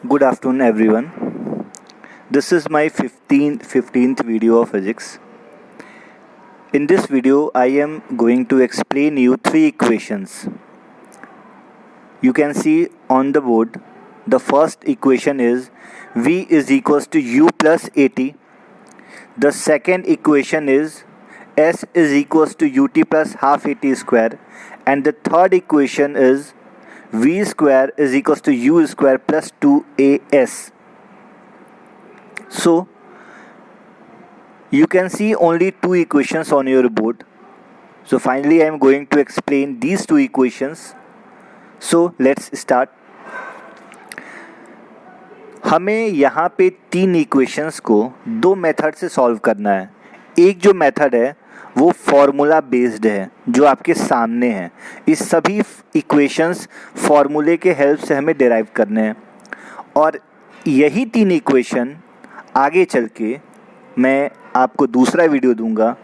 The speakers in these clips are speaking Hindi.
Good afternoon, everyone. This is my 15th video of physics. In this video, I am going to explain you three equations. You can see on the board, the first equation is V is equals to U plus AT. The second equation is S is equals to UT plus half AT square. And the third equation is V square is equals to U square plus 2AS. So, you can see only two equations on your board. So finally I am going to explain these two equations. So let's start. हमें यहाँ पे तीन इक्वेशंस को दो मेथड से सॉल्व करना है. एक जो मेथड है वो फॉर्मूला बेस्ड है जो आपके सामने है. इस सभी इक्वेशंस फॉर्मूले के हेल्प से हमें डिराइव करने हैं और यही तीन इक्वेशन आगे चल के मैं आपको दूसरा वीडियो दूंगा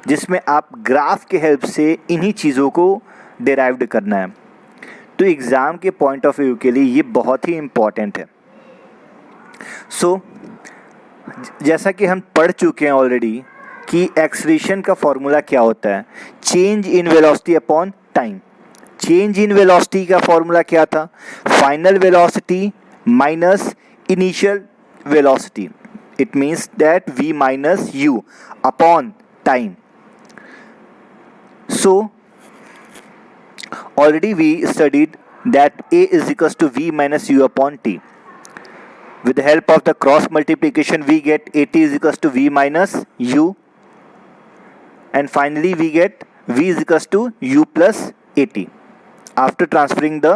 जिसमें आप ग्राफ के हेल्प से इन्हीं चीज़ों को डिराइव्ड करना है. तो एग्ज़ाम के पॉइंट ऑफ व्यू के लिए ये बहुत ही इम्पॉर्टेंट है. सो जैसा कि हम पढ़ चुके हैं ऑलरेडी कि एक्सलेरेशन का फॉर्मूला क्या होता है, change in velocity upon time. Change in velocity का फॉर्मूला क्या था, final velocity minus initial velocity. It means that V minus U upon time. So already we studied that A is equals to V minus U upon T. With the help of the cross multiplication we get AT is equals to V minus U, and finally we get V is equals to U plus AT after transferring the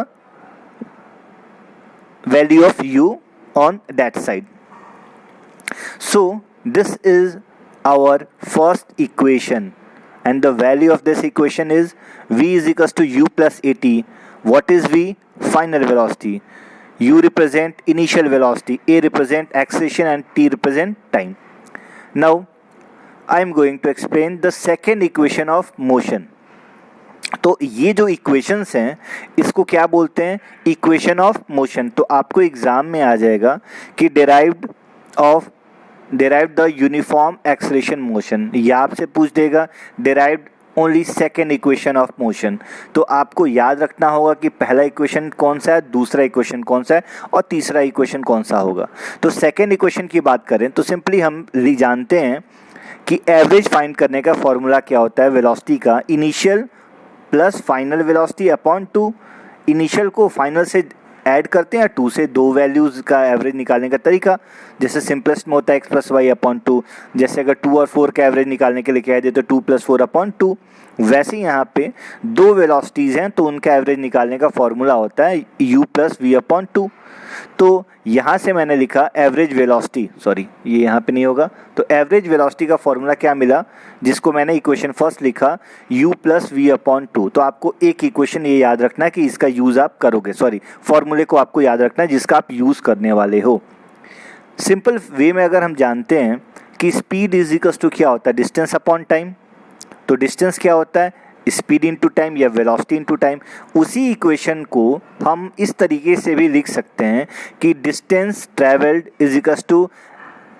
value of U on that side. So this is our first equation and the value of this equation is V is equals to U plus AT. What is V? Final velocity. U represent initial velocity, A represent acceleration and T represent time. Now I am going to explain the second equation of motion. तो ये जो इक्वेशंस हैं इसको क्या बोलते हैं, इक्वेशन ऑफ मोशन. तो आपको एग्जाम में आ जाएगा कि derived the uniform acceleration motion, या आपसे पूछ देगा derived only second equation of motion. तो आपको याद रखना होगा कि पहला इक्वेशन कौन सा है, दूसरा इक्वेशन कौन सा है और तीसरा इक्वेशन कौन सा होगा. तो सेकेंड इक्वेशन की बात करें तो सिंपली हम जानते हैं कि एवरेज फाइंड करने का फॉर्मूला क्या होता है, वेलोसिटी का initial plus final velocity upon 2. Initial को फाइनल से ऐड करते हैं 2 से, दो वैल्यूज़ का एवरेज निकालने का तरीका. जैसे सिंपलेस्ट में होता है x प्लस वाई अपॉन 2. जैसे अगर 2 और 4 का एवरेज निकालने के लिए कह दे तो 2 प्लस 4 अपॉन 2. वैसे यहाँ पे दो वेलोसिटीज़ हैं तो उनका एवरेज निकालने का फॉर्मूला होता है u प्लस वी अपॉन 2. तो यहाँ से मैंने लिखा एवरेज वेलोसिटी, सॉरी ये यहाँ पे नहीं होगा. तो एवरेज वेलोसिटी का फॉर्मूला क्या मिला, जिसको मैंने इक्वेशन फर्स्ट लिखा u प्लस वी अपॉन 2. तो आपको एक इक्वेशन ये याद रखना है कि इसका यूज़ आप करोगे, सॉरी फॉर्मूले को आपको याद रखना है जिसका आप यूज़ करने वाले हो. सिंपल वे में अगर हम जानते हैं कि स्पीड इज इक्वल्स टू क्या होता है, डिस्टेंस अपॉन टाइम. तो डिस्टेंस क्या होता है, स्पीड इनटू टाइम या वेलोसिटी इनटू टाइम. उसी इक्वेशन को हम इस तरीके से भी लिख सकते हैं कि distance travelled is equals to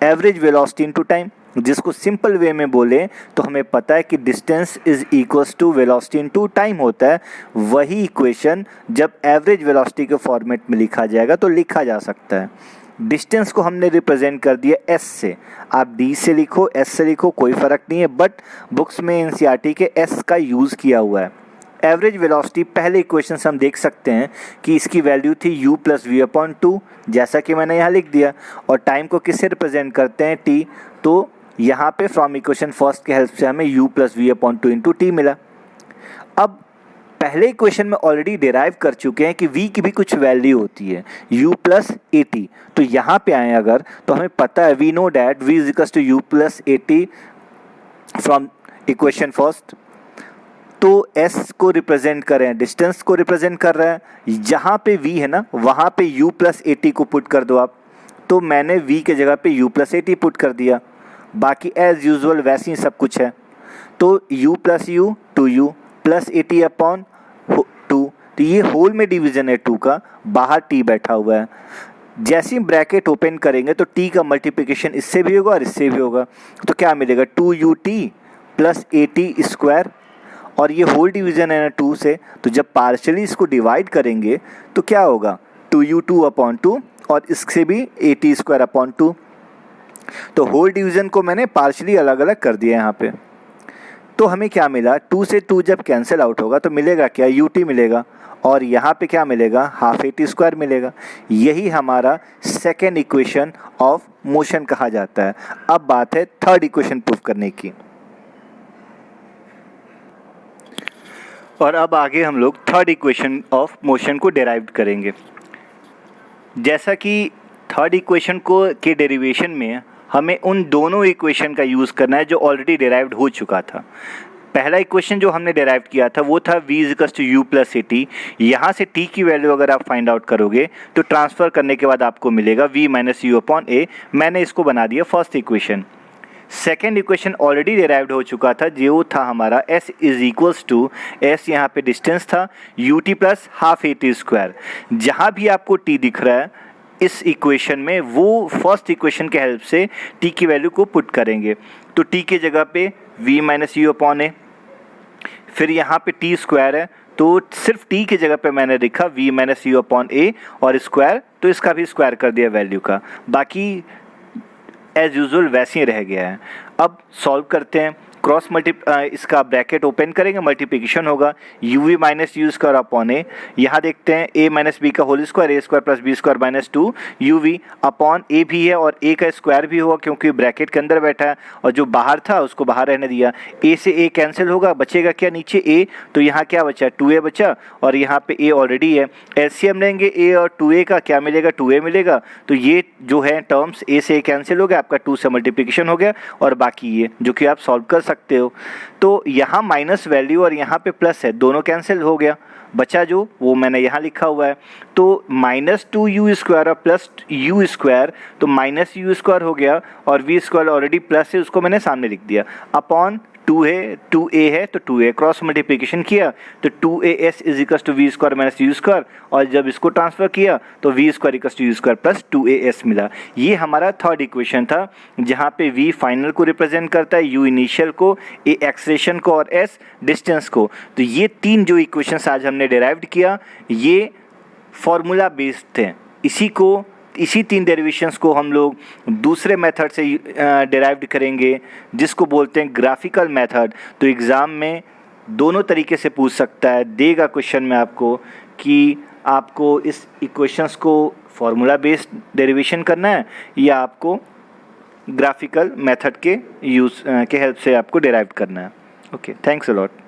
average velocity into time. जिसको सिंपल वे में बोले तो हमें पता है कि distance is equals to velocity into time होता है. वही इक्वेशन जब एवरेज वेलोसिटी के फॉर्मेट में लिखा जाएगा तो लिखा जा सकता है. डिस्टेंस को हमने रिप्रेजेंट कर दिया एस से. आप डी से लिखो, एस से लिखो, कोई फ़र्क नहीं है, बट बुक्स में एनसीईआरटी के एस का यूज़ किया हुआ है. एवरेज वेलोसिटी पहले इक्वेशन से हम देख सकते हैं कि इसकी वैल्यू थी u प्लस वी अपॉन 2, जैसा कि मैंने यहाँ लिख दिया. और टाइम को किससे रिप्रेजेंट करते हैं, t. तो यहाँ पे फ्रॉम इक्वेशन फर्स्ट के हेल्प से हमें u plus v upon 2 into t मिला. अब पहले इक्वेशन में ऑलरेडी डिराइव कर चुके हैं कि v की भी कुछ वैल्यू होती है u प्लस ए टी. तो यहाँ पे आए अगर तो हमें पता है we know that v is equals to u plus a t from equation first. तो s को रिप्रेजेंट कर रहे हैं, डिस्टेंस को रिप्रेजेंट कर रहा है. जहाँ पे v है ना वहाँ पे u प्लस ए टी को पुट कर दो आप. तो मैंने v के जगह पे u plus a T put कर दिया. बाकी एज यूजुअल वैसे ही सब कुछ है. तो u plus you 2u plus a T upon 2. तो ये होल में डिवीजन है 2 का, बाहर t बैठा हुआ है. जैसे ही ब्रैकेट ओपन करेंगे तो टी का मल्टीप्लिकेशन इससे भी होगा और इससे भी होगा, तो क्या मिलेगा 2ut प्लस at स्क्वायर, और ये होल डिवीज़न है ना 2 से, तो जब पार्शली इसको डिवाइड करेंगे तो क्या होगा 2u2 अपॉन 2 और इससे भी at स्क्वायर अपॉन 2। तो होल डिवीज़न को मैंने पार्शली अलग अलग कर दिया यहाँ पे। तो हमें क्या मिला, 2 से 2 जब कैंसिल आउट होगा तो मिलेगा क्या, ut मिलेगा, और यहाँ पे क्या मिलेगा, हाफ at स्क्वायर मिलेगा। यही हमारा सेकेंड इक्वेशन ऑफ मोशन कहा जाता है। अब बात है थर्ड इक्वेशन प्रूफ करने की, और अब आगे हम लोग थर्ड इक्वेशन ऑफ मोशन को डेराइव करेंगे। जैसा कि थर्ड इक्वेशन को के डेरिवेशन में हमें उन दोनों इक्वेशन का यूज़ करना है जो ऑलरेडी डेराइव्ड हो चुका था। पहला इक्वेशन जो हमने डेराइव किया था वो था v equals to u plus a t. यहाँ से t की वैल्यू अगर आप फाइंड आउट करोगे तो ट्रांसफ़र करने के बाद आपको मिलेगा v minus u upon a. मैंने इसको बना दिया first equation. Second equation already derived हो चुका था, जो था हमारा s is equals to, s यहाँ पे डिस्टेंस था, u t plus half at square. जहाँ भी आपको t दिख रहा है इस इक्वेशन में, वो फर्स्ट इक्वेशन के हेल्प से t की वैल्यू को पुट करेंगे। तो t के जगह पे v माइनस यू अपॉन ए, फिर यहाँ पे t स्क्वायर है तो सिर्फ t की जगह पे मैंने लिखा v माइनस यू अपॉन ए, और स्क्वायर तो इसका भी स्क्वायर कर दिया वैल्यू का, बाकी एज यूजुअल वैसे ही रह गया है। अब सॉल्व करते हैं। क्रॉस इसका ब्रैकेट ओपन करेंगे, मल्टीप्लिकेशन होगा U V minus you square upon A. यहाँ देखते हैं a माइनस बी का whole square, A square plus B square minus 2 U V upon A भी है और a का स्क्वायर भी होगा क्योंकि ब्रैकेट के अंदर बैठा है, और जो बाहर था उसको बाहर रहने दिया। a से a कैंसिल होगा, बचेगा क्या नीचे a, तो यहाँ क्या बचा 2a बचा, और यहाँ पे a ऑलरेडी है। एलसीएम लेंगे a और 2a का, क्या मिलेगा 2a मिलेगा। तो ये जो है टर्म्स a से a कैंसिल हो गया, आपका 2 से मल्टीप्लिकेशन हो गया, और बाकी ये जो कि आप सॉल्व कर सकते हो। तो यहाँ माइनस वैल्यू और यहाँ पे प्लस है, दोनों कैंसिल हो गया, बचा जो वो मैंने यहाँ लिखा हुआ है। तो माइनस 2u स्क्वायर और प्लस u स्क्वायर, तो माइनस u स्क्वायर हो गया, और v स्क्वायर ऑलरेडी प्लस है उसको मैंने सामने लिख दिया, अपॉन 2a है तो 2a क्रॉस मल्टीप्लिकेशन किया तो 2as is equal to v square minus you square, और जब इसको ट्रांसफर किया तो v square equal to u square plus 2as मिला। ये हमारा थर्ड इक्वेशन था, जहाँ पे v फाइनल को रिप्रेजेंट करता है, u इनिशियल को, a एक्सेलेरेशन को, और s डिस्टेंस को। तो ये तीन जो इक्वेशंस आज हमने डेराइव्ड किया ये फॉर्मूला बेस्ड थे। इसी तीन डेरिवेशंस को हम लोग दूसरे मेथड से डेराइव्ड करेंगे जिसको बोलते हैं ग्राफिकल मेथड। तो एग्ज़ाम में दोनों तरीके से पूछ सकता है, देगा क्वेश्चन में आपको कि आपको इस इक्वेशंस को फॉर्मूला बेस्ड डेरिवेशन करना है या आपको ग्राफिकल मेथड के यूज़ के हेल्प से आपको डेराइव करना है। Okay, thanks a lot.